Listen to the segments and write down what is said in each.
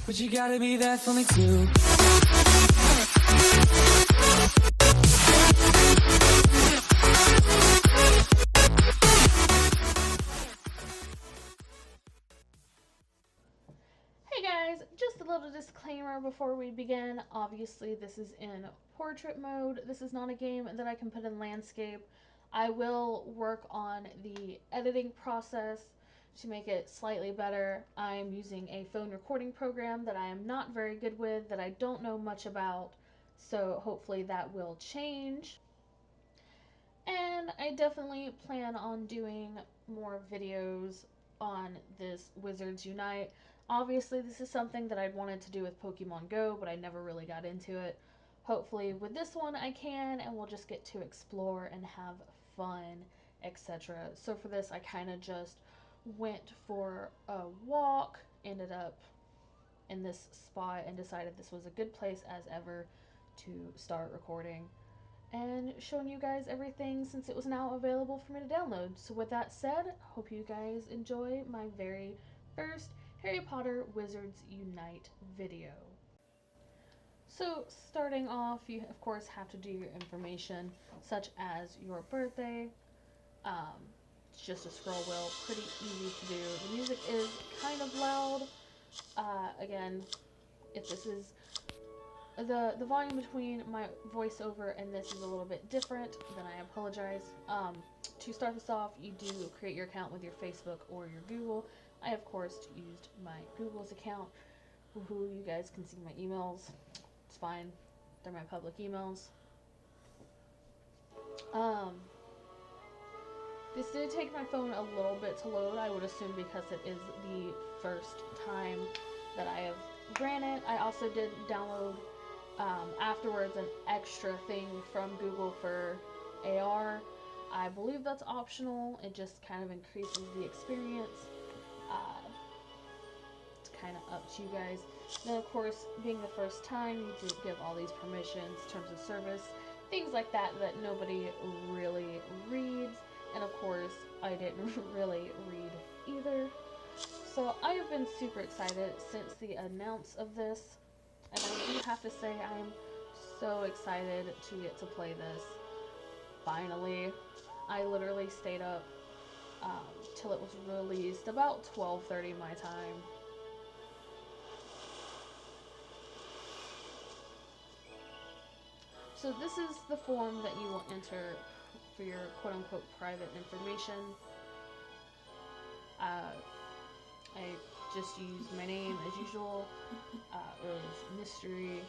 But you gotta be there for me too. Hey guys, just a little disclaimer before we begin. Obviously this is in portrait mode. This is not a game that I can put in landscape. I will work on the editing process to make it slightly better. I'm using a phone recording program that I am not very good with, that I don't know much about, so hopefully that will change. And I definitely plan on doing more videos on this Wizards Unite. Obviously this is something that I'd wanted to do with Pokemon Go, but I never really got into it. Hopefully with this one I can, and we'll just get to explore and have fun, etc. So for this I kind of just went for a walk, ended up in this spot, and decided this was a good place as ever to start recording and showing you guys everything since it was now available for me to download. So with that said, hope you guys enjoy my very first Harry Potter Wizards Unite video. So starting off, you of course have to do your information such as your birthday. It's just a scroll wheel, pretty easy to do. The music is kind of loud. Again, if this is the volume between my voiceover and this is a little bit different, then I apologize. To start this off, you do create your account with your Facebook or your Google. I of course used my Google's account. Woohoo, you guys can see my emails. It's fine. They're my public emails. This did take my phone a little bit to load, I would assume, because it is the first time that I have ran it. I also did download afterwards an extra thing from Google for AR. I believe that's optional. It just kind of increases the experience. It's kind of up to you guys. Then of course, being the first time, you do give all these permissions, terms of service, things like that that nobody really reads. And of course, I didn't really read either. So I have been super excited since the announce of this. And I do have to say, I'm so excited to get to play this. Finally. I literally stayed up till it was released, about 12:30 my time. So this is the form that you will enter for your quote-unquote private information. I just use my name as usual. Rose Mzztery.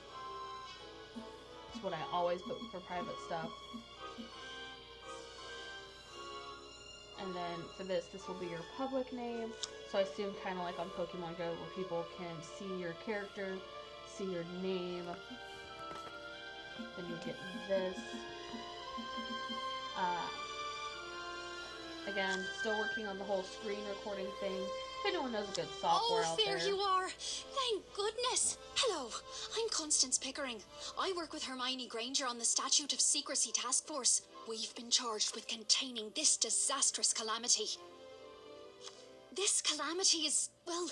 It's what I always put for private stuff. And then for this will be your public name. So I assume kind of like on Pokemon Go, where people can see your character, see your name. Then you get this. Again, still working on the whole screen recording thing. If anyone knows a good software out there. Oh, there you are. Thank goodness. Hello, I'm Constance Pickering. I work with Hermione Granger on the Statute of Secrecy Task Force. We've been charged with containing this disastrous calamity. This calamity is, well,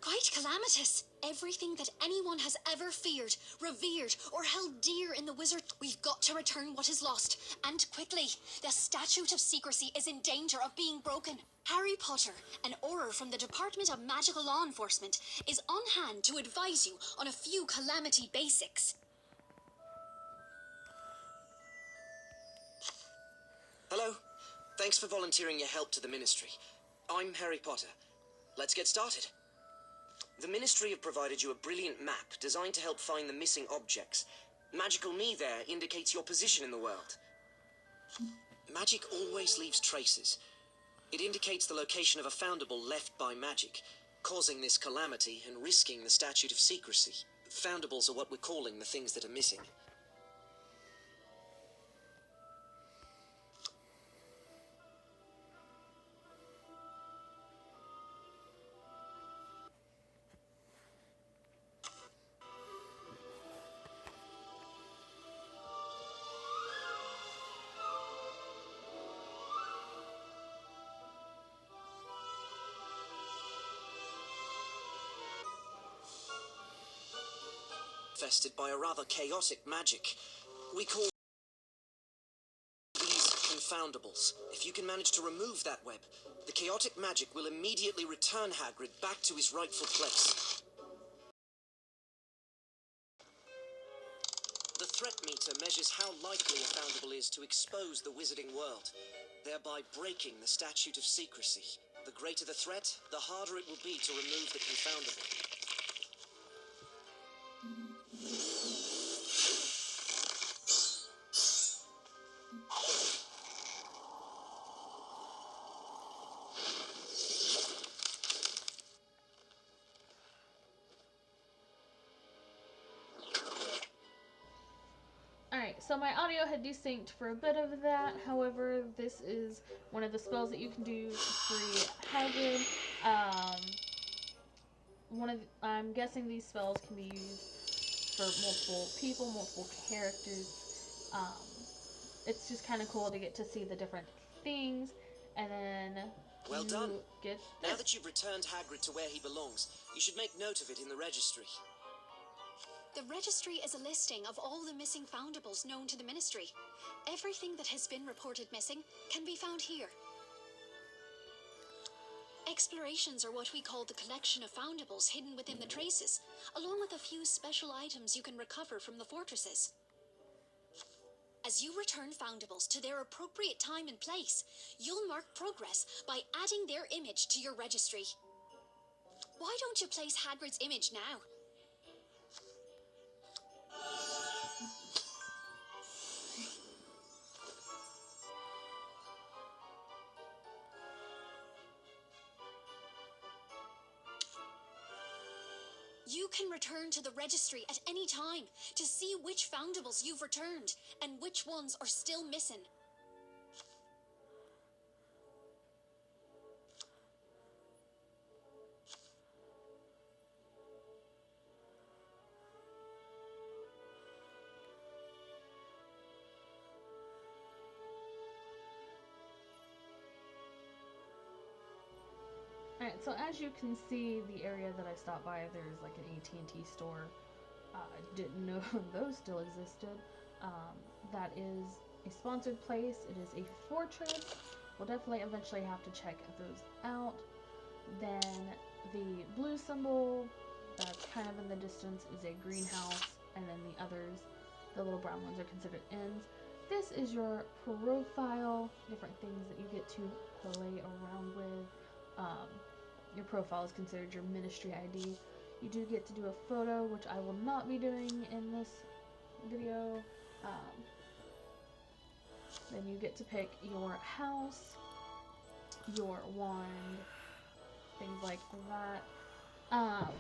quite calamitous. Everything that anyone has ever feared, revered, or held dear in the wizard. We've got to return what is lost, and quickly. The Statute of Secrecy is in danger of being broken. Harry Potter, an Auror from the Department of Magical Law Enforcement, is on hand to advise you on a few calamity basics. Hello. Thanks for volunteering your help to the Ministry. I'm Harry Potter. Let's get started. The Ministry have provided you a brilliant map designed to help find the missing objects. Magical Me there indicates your position in the world. Magic always leaves traces. It indicates the location of a foundable left by magic, causing this calamity and risking the Statute of Secrecy. Foundables are what we're calling the things that are missing. infested by a rather chaotic magic. We call these confoundables. If you can manage to remove that web, the chaotic magic will immediately return Hagrid back to his rightful place. The threat meter measures how likely a foundable is to expose the wizarding world, thereby breaking the statute of secrecy. The greater the threat, the harder it will be to remove the confoundable. Alright, so my audio had desynced for a bit of that. However, this is one of the spells that you can do to free Hagrid. I'm guessing these spells can be used for multiple people, multiple characters. It's just kind of cool to get to see the different things, and then Well done. Get now that you've returned Hagrid to where he belongs, you should make note of it in the registry. The registry is a listing of all the missing foundables known to the Ministry. Everything that has been reported missing can be found here. Explorations are what we call the collection of foundables hidden within the traces, along with a few special items you can recover from the fortresses. As you return foundables to their appropriate time and place, you'll mark progress by adding their image to your registry. Why don't you place Hagrid's image now? You can return to the registry at any time to see which foundables you've returned and which ones are still missing. Alright, so as you can see, the area that I stopped by, there's like an AT&T store. I didn't know those still existed. That is a sponsored place. It is a fortress. We'll definitely eventually have to check those out. Then the blue symbol that's kind of in the distance is a greenhouse, and then the others, the little brown ones, are considered inns. This is your profile, different things that you get to play around with. Your profile is considered your ministry ID. You do get to do a photo, which I will not be doing in this video. Then you get to pick your house, your wand, things like that.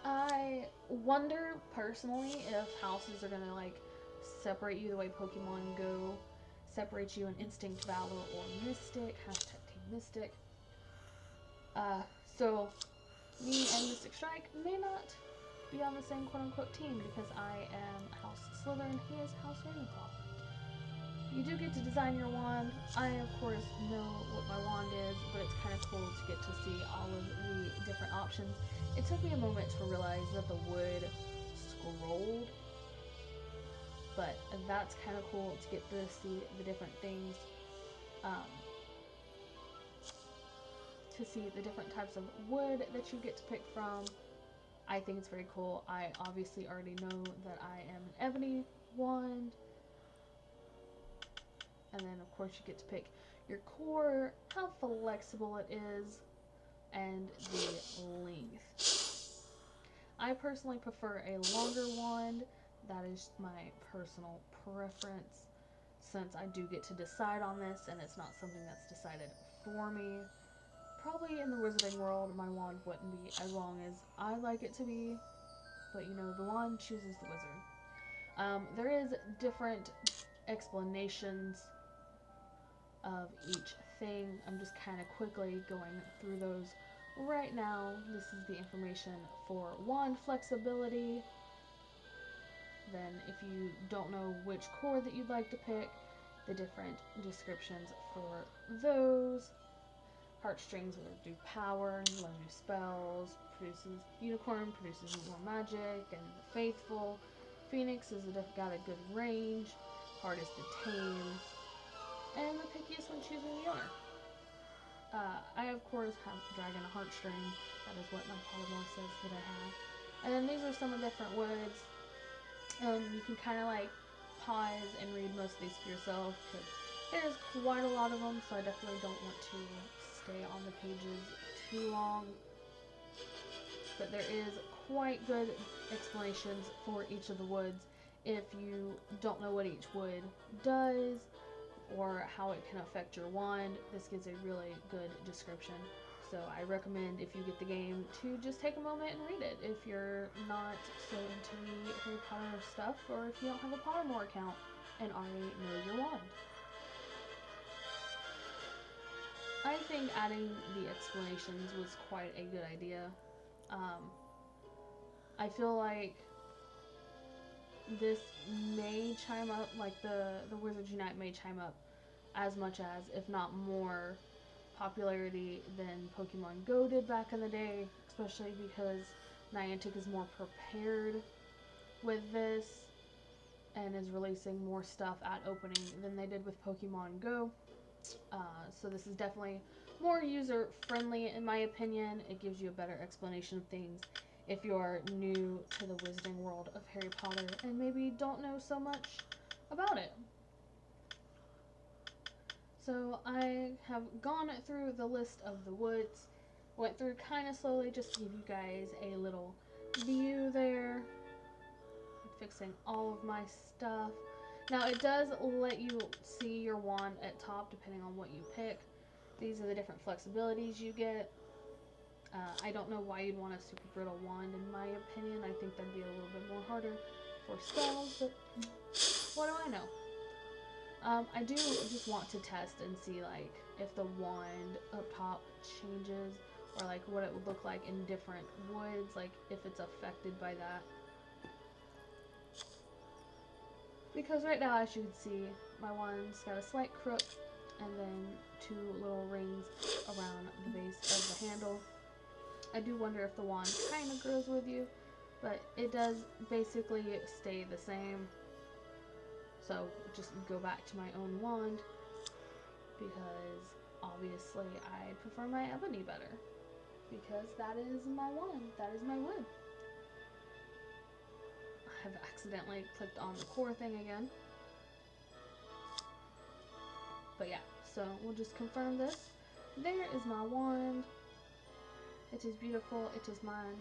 I wonder personally if houses are gonna like separate you the way Pokemon Go separates you in Instinct, Valor, or Mystic. #Team Mystic. So me and Mystic Strike may not be on the same quote-unquote team because I am House Slytherin, he is House Ravenclaw. You do get to design your wand. I, of course, know what my wand is, but it's kind of cool to get to see all of the different options. It took me a moment to realize that the wood scrolled, but that's kind of cool to get to see the different things. To see the different types of wood that you get to pick from. I think it's very cool. I obviously already know that I am an ebony wand. And then of course you get to pick your core, how flexible it is, and the length. I personally prefer a longer wand. That is my personal preference, since I do get to decide on this and it's not something that's decided for me. Probably in the wizarding world, my wand wouldn't be as long as I like it to be, but you know, the wand chooses the wizard. There is different explanations of each thing. I'm just kind of quickly going through those right now. This is the information for wand flexibility. Then if you don't know which core that you'd like to pick, the different descriptions for those. Heartstrings will do power, let do spells, produces unicorn produces more magic, and the faithful. Phoenix is got a good range, hardest to tame, and the pickiest when choosing the owner. I of course have Dragon Heartstring. That is what my polymorph says that I have. And then these are some of the different woods. You can kind of like pause and read most of these for yourself because there's quite a lot of them, so I definitely don't want to stay on the pages too long. But there is quite good explanations for each of the woods if you don't know what each wood does or how it can affect your wand. This gives a really good description. So I recommend, if you get the game, to just take a moment and read it if you're not so into the Harry Potter stuff, or if you don't have a Pottermore account and already know your wand. I think adding the explanations was quite a good idea. I feel like this may chime up, like the Wizards Unite may chime up as much as, if not more, popularity than Pokemon Go did back in the day, especially because Niantic is more prepared with this and is releasing more stuff at opening than they did with Pokemon Go. So this is definitely more user friendly in my opinion. It gives you a better explanation of things if you're new to the wizarding world of Harry Potter and maybe don't know so much about it. So I have gone through the list of the woods, went through kind of slowly just to give you guys a little view there. I'm fixing all of my stuff. Now it does let you see your wand at top depending on what you pick. These are the different flexibilities you get. I don't know why you'd want a super brittle wand in my opinion. I think that'd be a little bit more harder for spells, but what do I know? I do just want to test and see like if the wand up top changes, or like what it would look like in different woods, like if it's affected by that. Because right now, as you can see, my wand's got a slight crook and then two little rings around the base of the handle. I do wonder if the wand kind of grows with you, but it does basically stay the same. So just go back to my own wand because obviously I prefer my ebony better because that is my wand, that is my wood. I have accidentally clicked on the core thing again. But yeah, so we'll just confirm this. There is my wand. It is beautiful, it is mine.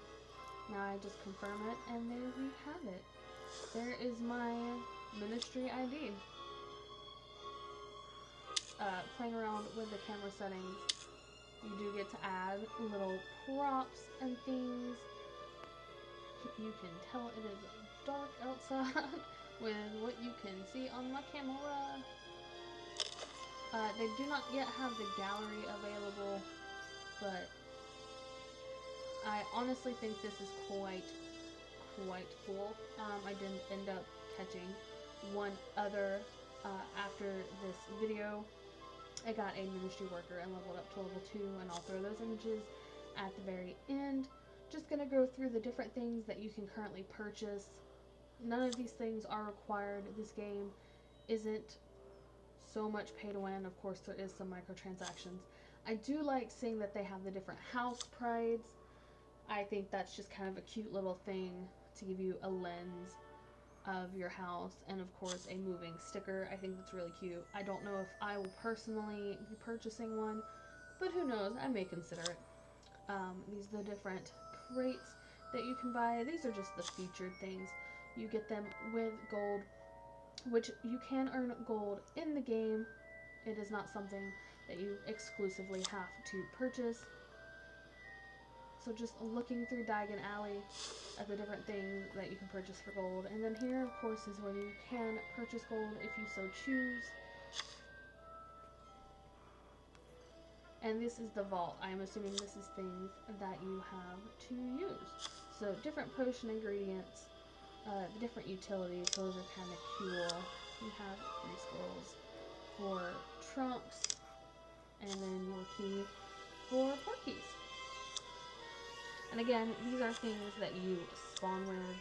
Now I just confirm it and there we have it. There is my Ministry ID. Playing around with the camera settings, you do get to add little props and things. You can tell it is dark outside with what you can see on my camera. They do not yet have the gallery available, but I honestly think this is quite cool. I didn't end up catching one other after this video. I got a ministry worker and leveled up to level 2, and I'll throw those images at the very end. Just gonna go through the different things that you can currently purchase. None of these things are required. This game isn't so much pay to win. Of course, there is some microtransactions. I do like seeing that they have the different house prides. I think that's just kind of a cute little thing to give you a lens of your house, and of course a moving sticker. I think that's really cute. I don't know if I will personally be purchasing one, but who knows, I may consider it. These are the different crates that you can buy. These are just the featured things. You get them with gold, which you can earn gold in the game. It is not something that you exclusively have to purchase. So just looking through Diagon Alley at the different things that you can purchase for gold. And then here, of course, is where you can purchase gold if you so choose. And this is the vault. I'm assuming this is things that you have to use. So different potion ingredients, the different utilities, those are kind of cool. You have 3 scrolls for trunks, and then your key for porkies. And again, these are things that you spawn with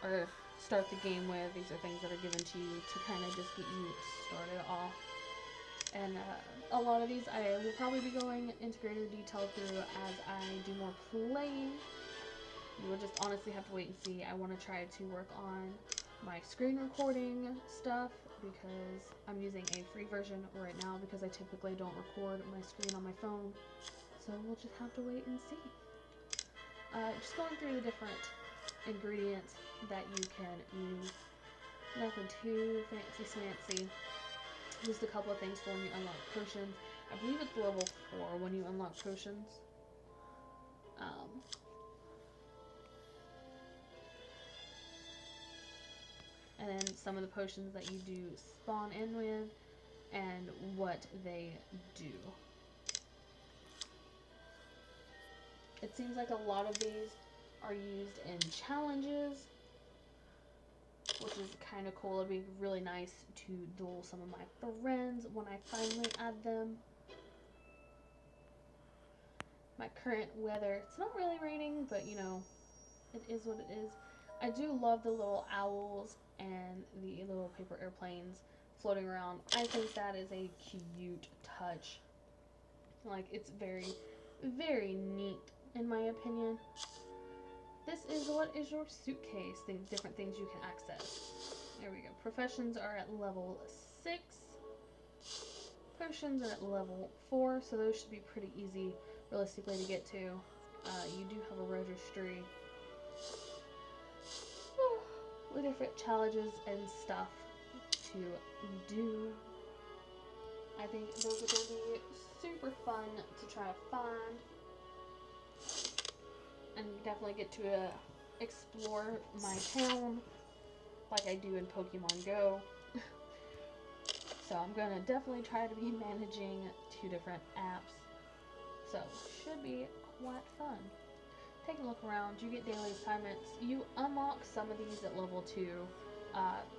or start the game with. These are things that are given to you to kind of just get you started off. And a lot of these I will probably be going into greater detail through as I do more playing. You will just honestly have to wait and see. I want to try to work on my screen recording stuff because I'm using a free version right now because I typically don't record my screen on my phone. So we'll just have to wait and see. Just going through the different ingredients that you can use. Nothing too fancy smancy. Just a couple of things for when you unlock potions. I believe it's level 4 when you unlock potions. And then some of the potions that you do spawn in with and what they do. It seems like a lot of these are used in challenges, which is kind of cool. It'd be really nice to duel some of my friends when I finally add them. My current weather, it's not really raining, but you know, it is what it is. I do love the little owls and the little paper airplanes floating around. I think that is a cute touch. Like, it's very, very neat in my opinion. This is what is your suitcase. Things, different things you can access. There we go. Professions are at level 6. Potions are at level 4, so those should be pretty easy, realistically, to get to. You do have a registry with different challenges and stuff to do. I think those are going to be super fun to try to find. And definitely get to explore my town like I do in Pokemon Go. So I'm going to definitely try to be managing 2 different apps. So should be quite fun. Take a look around. You get daily assignments. You unlock some of these at level 2.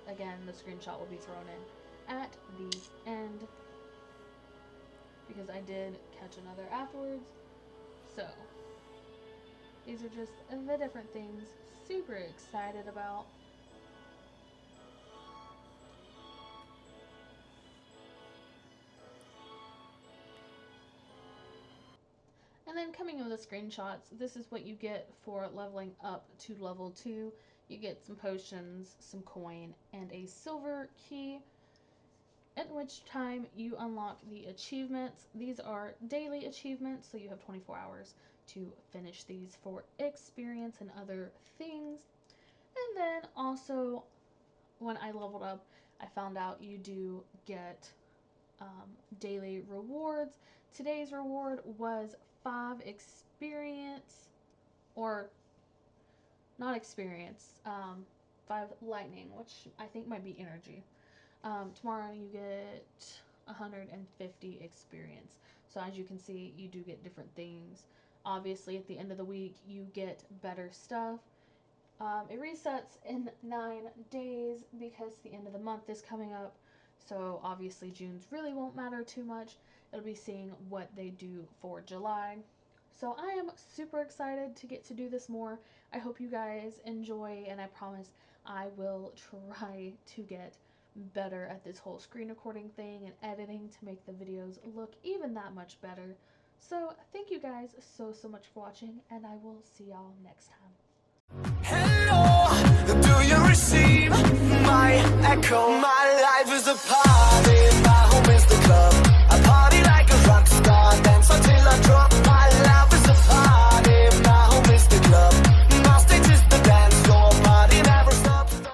Again, the screenshot will be thrown in at the end because I did catch another afterwards. So these are just the different things. Super excited about. And then coming in the screenshots, this is what you get for leveling up to level 2. You get some potions, some coin, and a silver key. At which time you unlock the achievements. These are daily achievements, so you have 24 hours to finish these for experience and other things. And then also, when I leveled up, I found out you do get daily rewards. Today's reward was 5 experience, or not experience, 5 lightning, which I think might be energy. Tomorrow you get 150 experience. So as you can see, you do get different things. Obviously, at the end of the week, you get better stuff. It resets in 9 days because the end of the month is coming up. So obviously, June's really won't matter too much. It'll be seeing what they do for July. So I am super excited to get to do this more. I hope you guys enjoy, and I promise I will try to get better at this whole screen recording thing and editing to make the videos look even that much better. So thank you guys so much for watching, and I will see y'all next time. Hello, do you receive my echo? My life is a